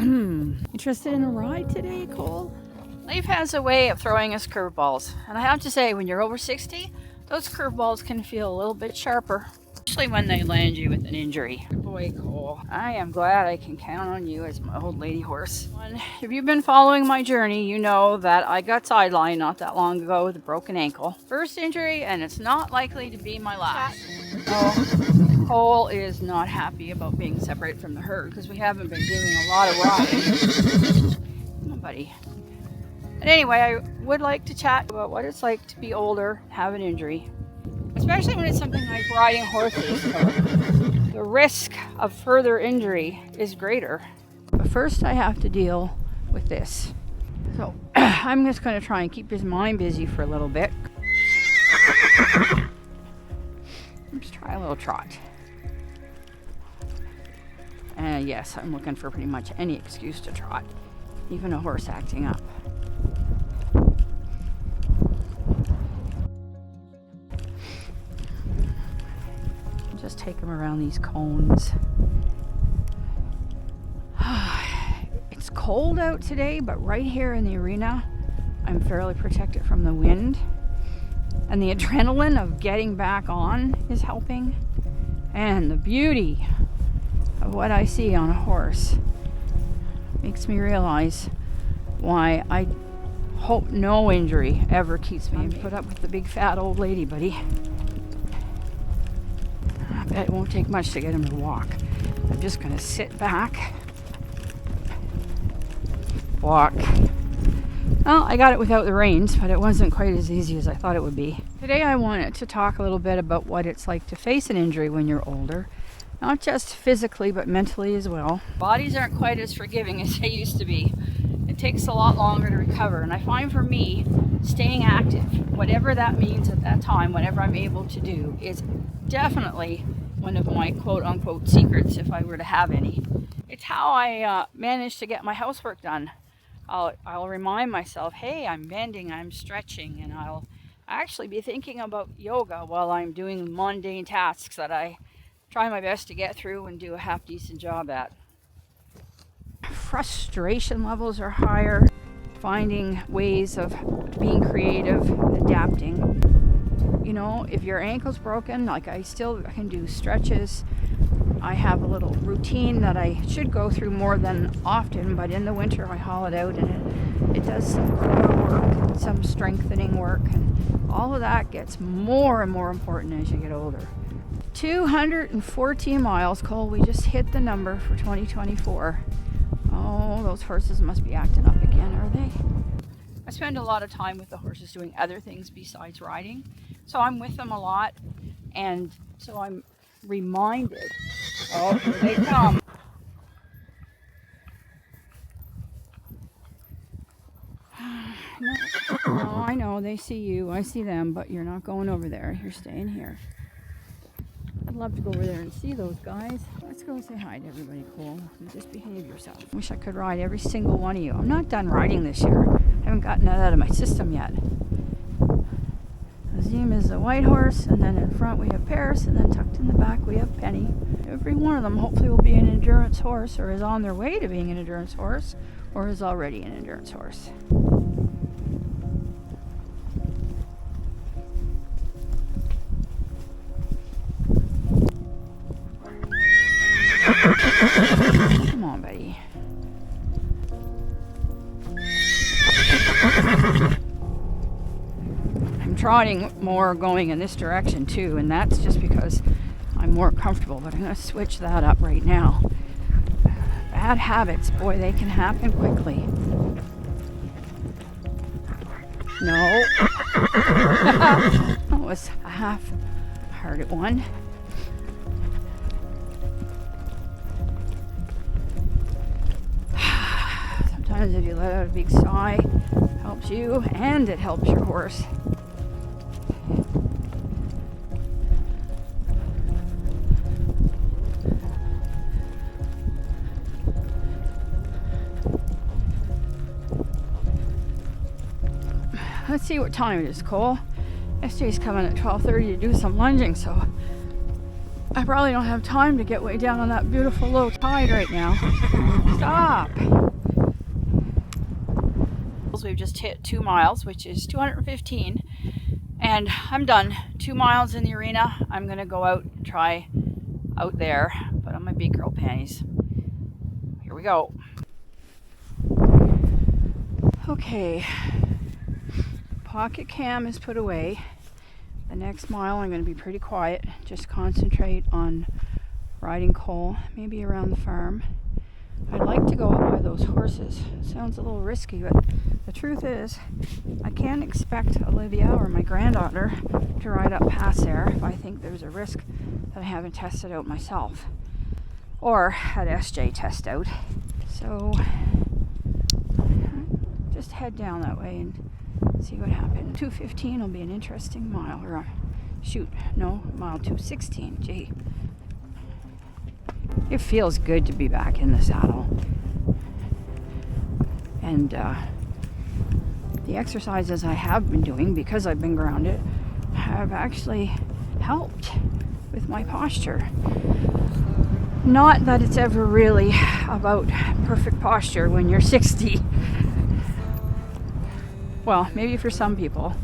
Interested in a ride today, Cole? Life has a way of throwing us curveballs. And I have to say, when you're over 60, those curveballs can feel a little bit sharper. Especially when they land you with an injury. Good boy, Cole. I am glad I can count on you as my old lady horse. If you've been following my journey, you know that I got sidelined not that long ago with a broken ankle. First injury, and it's not likely to be my last. Oh, Cole is not happy about being separated from the herd because we haven't been doing a lot of riding. Come on, buddy. But anyway, I would like to chat about what it's like to be older, have an injury. Especially when it's something like riding horses. The risk of further injury is greater. But first I have to deal with this. So I'm just going to try and keep his mind busy for a little bit. Let's try a little trot. And yes, I'm looking for pretty much any excuse to trot. Even a horse acting up. Just take him around these cones. It's cold out today, but right here in the arena, I'm fairly protected from the wind. And the adrenaline of getting back on is helping. And the beauty of what I see on a horse makes me realize why I hope no injury ever keeps me and put up with the big fat old lady, buddy. I bet it won't take much to get him to walk. I'm just going to sit back. Walk. Well, I got it without the reins, but it wasn't quite as easy as I thought it would be. Today I wanted to talk a little bit about what it's like to face an injury when you're older. Not just physically, but mentally as well. Bodies aren't quite as forgiving as they used to be. It takes a lot longer to recover, and I find for me, staying active, whatever that means at that time, whatever I'm able to do, is definitely one of my quote-unquote secrets, if I were to have any. It's how I manage to get my housework done. I'll remind myself, hey, I'm bending, I'm stretching, and I'll actually be thinking about yoga while I'm doing mundane tasks that I try my best to get through and do a half-decent job at. Frustration levels are higher. Finding ways of being creative, adapting. You know, if your ankle's broken, like I can do stretches. I have a little routine that I should go through more than often, but in the winter I haul it out and it does some core work, some strengthening work, and all of that gets more and more important as you get older. 214 miles, Cole, we just hit the number for 2024. Oh, those horses must be acting up again, are they? I spend a lot of time with the horses doing other things besides riding. So I'm with them a lot, and so I'm reminded. Oh, here they come. No, I know, they see you, I see them, but you're not going over there, you're staying here. I'd love to go over there and see those guys. Let's go say hi to everybody, Cole. And just behave yourself. Wish I could ride every single one of you. I'm not done riding this year. I haven't gotten that out of my system yet. Azim is a white horse, and then in front we have Paris, and then tucked in the back we have Penny. Every one of them hopefully will be an endurance horse, or is on their way to being an endurance horse, or is already an endurance horse. Come on, buddy. I'm trotting more going in this direction too, and that's just because I'm more comfortable, but I'm going to switch that up right now. Bad habits, boy, they can happen quickly. No. That was a half-hearted one. Sometimes if you let out a big sigh, it helps you and it helps your horse. Let's see what time it is, Cole. SJ's coming at 12:30 to do some lunging, so I probably don't have time to get way down on that beautiful low tide right now. Stop! We've just hit 2 miles, which is 215, and I'm done. 2 miles in the arena. I'm gonna go out and try out there, put on my big girl panties. Here we go. Okay, pocket cam is put away. The next mile I'm going to be pretty quiet, just concentrate on riding Cole, maybe around the farm. I'd like to go out by those horses. It sounds a little risky, but the truth is I can't expect Olivia or my granddaughter to ride up past there if I think there's a risk that I haven't tested out myself or had SJ test out. So just head down that way and see what happens. 215 will be an interesting mile, or mile 216. Gee, it feels good to be back in the saddle, and the exercises I have been doing, because I've been grounded, have actually helped with my posture. Not that it's ever really about perfect posture when you're 60. Well, maybe for some people,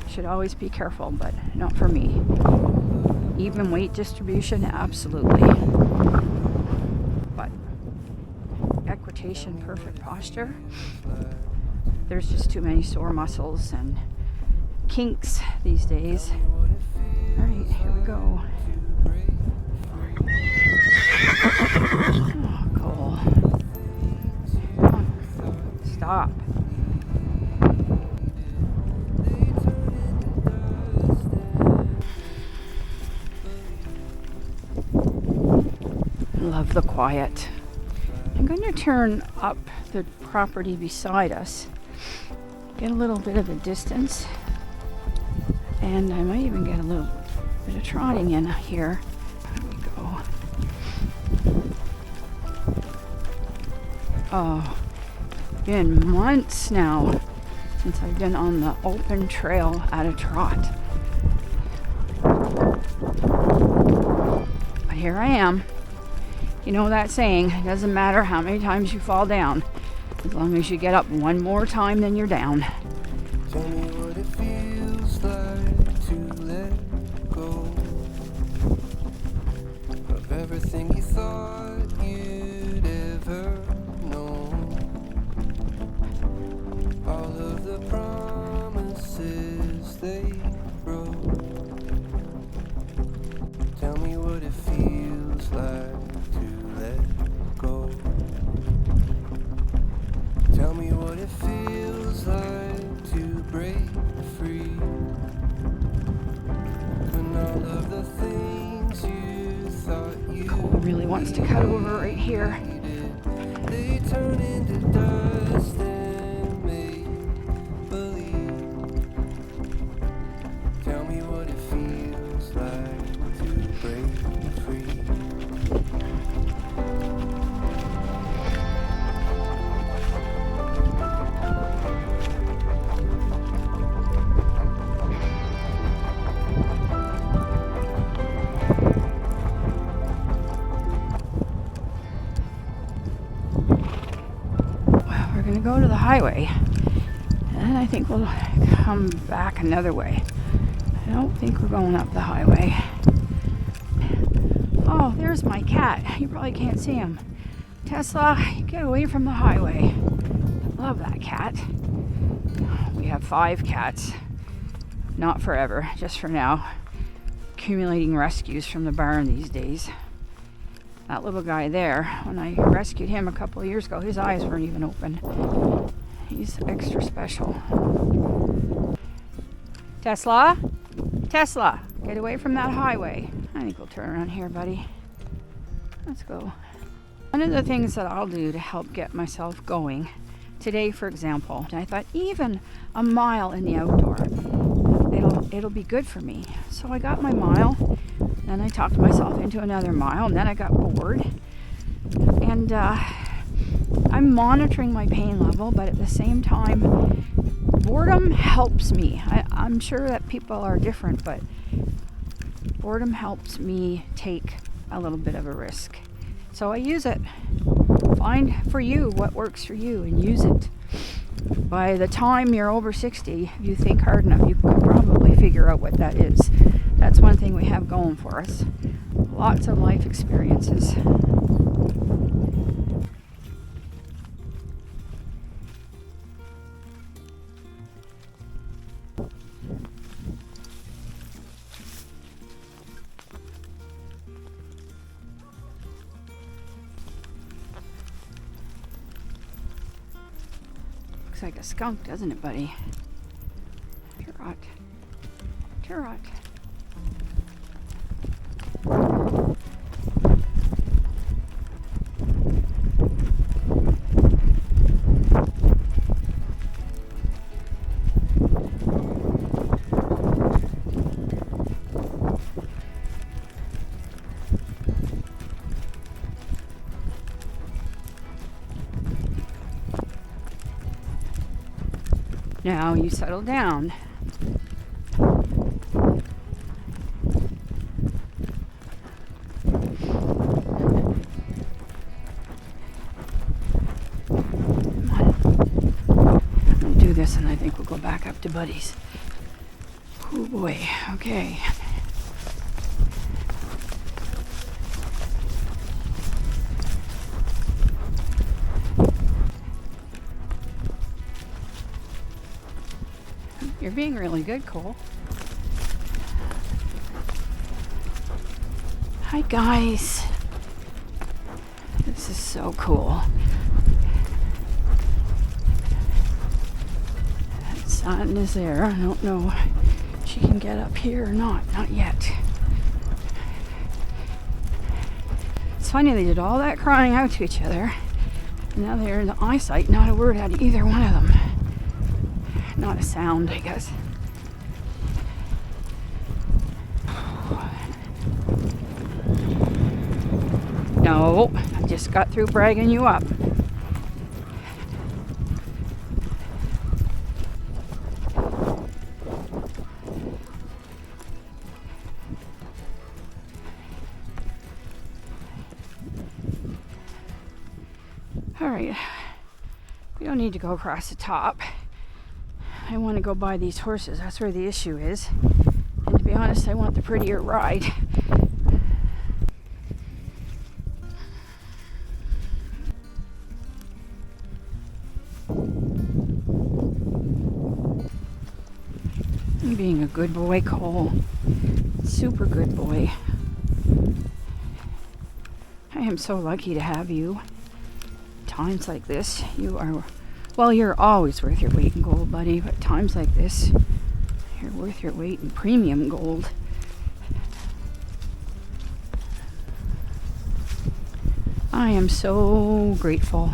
should always be careful, but not for me. Even weight distribution, absolutely. But equitation, perfect posture, there's just too many sore muscles and kinks these days. All right, here we go. Oh, Cole. Come on. Stop. Love the quiet. I'm going to turn up the property beside us, get a little bit of a distance, and I might even get a little bit of trotting in here. There we go. Oh, been months now since I've been on the open trail at a trot. But here I am. You know that saying, it doesn't matter how many times you fall down, as long as you get up one more time, then you're down. Tell me what it feels like to let go of everything you thought you'd ever known. All of the promises they broke. Tell me what it feels like. Tell me what it feels like to break free. When all of the things you thought you Cole really wants to cut over right here. they turn into dust and make believe. Tell me what it feels like to break free. Go to the highway, and then I think we'll come back another way. I don't think we're going up the highway. Oh, there's my cat. You probably can't see him. Tesla, get away from the highway. Love that cat. We have 5 cats. Not forever, just for now. Accumulating rescues from the barn these days. That little guy there, when I rescued him a couple of years ago, his eyes weren't even open. He's extra special. Tesla? Tesla, get away from that highway. I think we'll turn around here, buddy. Let's go. One of the things that I'll do to help get myself going, today for example, I thought even a mile in the outdoor, it'll be good for me. So I got my mile, then I talked myself into another mile, and then I got bored. And I'm monitoring my pain level, but at the same time, boredom helps me. I'm sure that people are different, but boredom helps me take a little bit of a risk. So I use it. Find for you what works for you and use it. By the time you're over 60, if you think hard enough, you can probably figure out what that is. That's one thing we have going for us. Lots of life experiences. Looks like a skunk, doesn't it, buddy? Turot. Turot. Now you settle down. This, and I think we'll go back up to Buddy's. Oh boy, okay. You're being really good, Cole. Hi guys. This is so cool. Sun is there. I don't know if she can get up here or not. Not yet. It's funny, they did all that crying out to each other. And now they're in the eyesight. Not a word out of either one of them. Not a sound, I guess. No, I just got through bragging you up. Alright, we don't need to go across the top. I want to go buy these horses. That's where the issue is. And to be honest, I want the prettier ride. I'm being a good boy, Cole. Super good boy. I am so lucky to have you. Times like this, you are, well, you're always worth your weight in gold, buddy, but times like this, you're worth your weight in premium gold. I am so grateful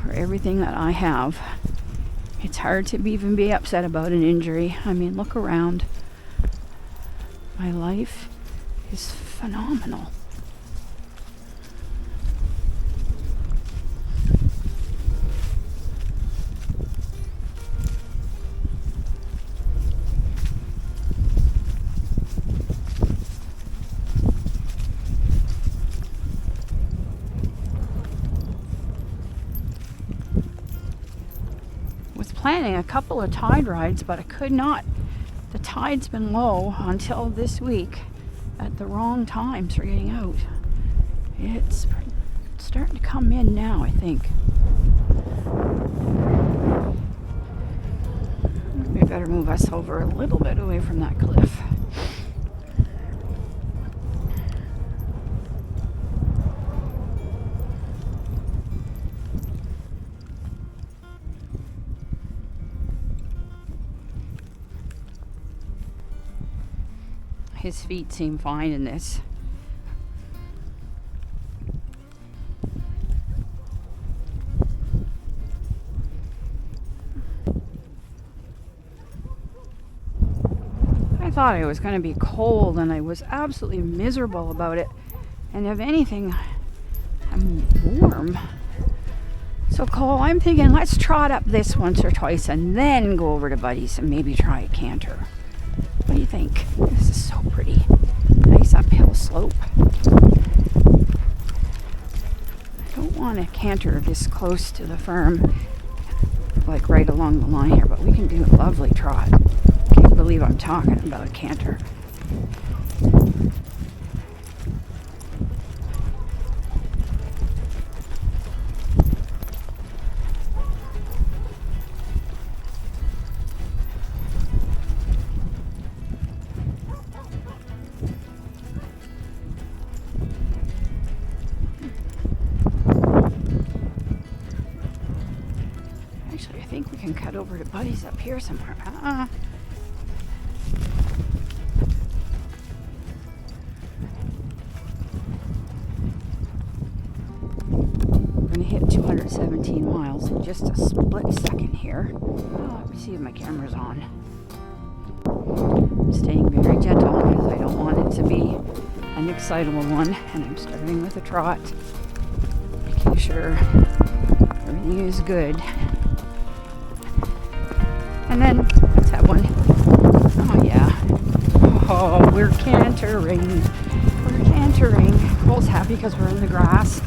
for everything that I have. It's hard to even be upset about an injury. I mean, look around. My life is phenomenal. Planning a couple of tide rides, but I could not. The tide's been low until this week at the wrong times for getting out. It's starting to come in now, I think. We better move us over a little bit away from that cliff. His feet seem fine in this. I thought it was going to be cold, and I was absolutely miserable about it. And if anything, I'm warm. So Cole, I'm thinking let's trot up this once or twice and then go over to Buddy's and maybe try a canter. What do you think? This is so pretty. nice uphill slope. I don't want to canter this close to the farm, like right along the line here, but we can do a lovely trot. Can't believe I'm talking about a canter. Actually, I think we can cut over to Buddy's up here somewhere. We're going to hit 217 miles in just a split second here. Let me see if my camera's on. I'm staying very gentle because I don't want it to be an excitable one. And I'm starting with a trot, making sure everything is good. And then let's have one. Oh yeah. Oh, we're cantering. We're cantering. Cole's happy because we're in the grass.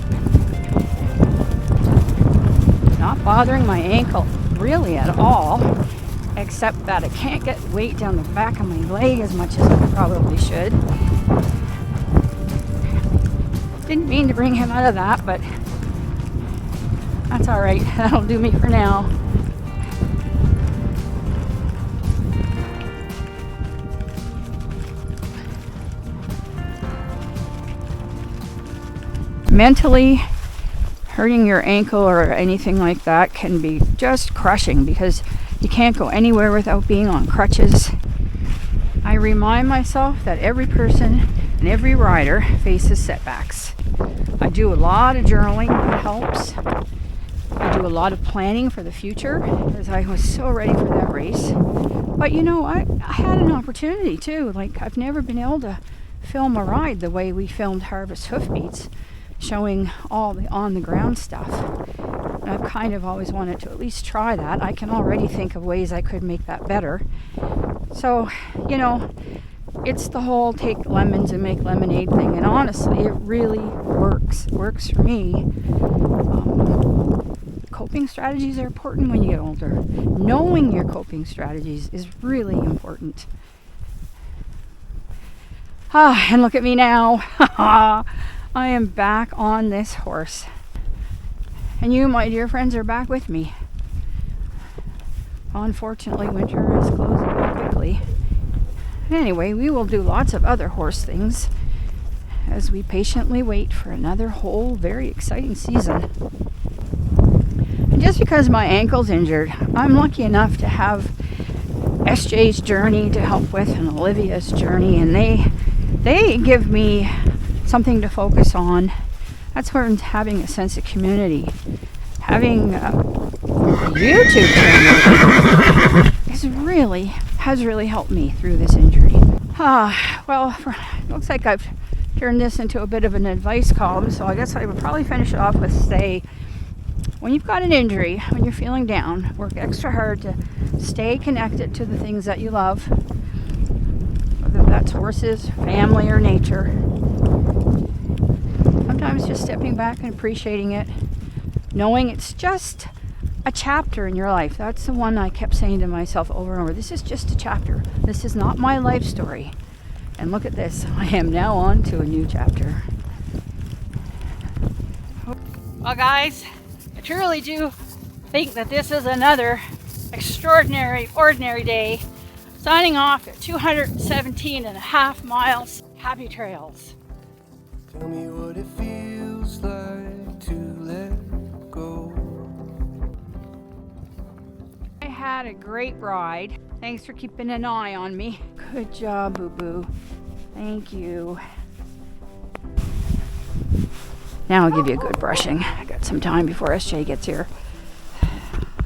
Not bothering my ankle really at all, except that I can't get weight down the back of my leg as much as I probably should. Didn't mean to bring him out of that, but that's all right. That'll do me for now. Mentally, hurting your ankle or anything like that can be just crushing because you can't go anywhere without being on crutches. I remind myself that every person and every rider faces setbacks. I do a lot of journaling, that helps. I do a lot of planning for the future because I was so ready for that race. But you know, I had an opportunity too. Like, I've never been able to film a ride the way we filmed Harvest Hoofbeats, showing all the on-the-ground stuff. And I've kind of always wanted to at least try that. I can already think of ways I could make that better. So, you know, it's the whole take lemons and make lemonade thing. And honestly, it really works. It works for me. Coping strategies are important when you get older. Knowing your coping strategies is really important. And look at me now. I am back on this horse. And you, my dear friends, are back with me. Unfortunately, winter is closing quickly. Anyway, we will do lots of other horse things as we patiently wait for another whole very exciting season. And just because my ankle's injured, I'm lucky enough to have SJ's journey to help with and Olivia's journey, and they give me something to focus on. That's where having a sense of community, having a YouTube channel has really helped me through this injury. Well, looks like I've turned this into a bit of an advice column, so I guess I would probably finish it off with say, when you've got an injury, when you're feeling down, work extra hard to stay connected to the things that you love, whether that's horses, family, or nature. Sometimes just stepping back and appreciating it, knowing it's just a chapter in your life. That's the one I kept saying to myself over and over. This is just a chapter. This is not my life story. And look at this. I am now on to a new chapter. Well, guys, I truly do think that this is another extraordinary, ordinary day. Signing off at 217.5 miles. Happy trails. Tell me what it feels like to let go. I had a great ride. Thanks for keeping an eye on me. Good job, boo-boo. Thank you. Now I'll give you a good brushing. I got some time before SJ gets here.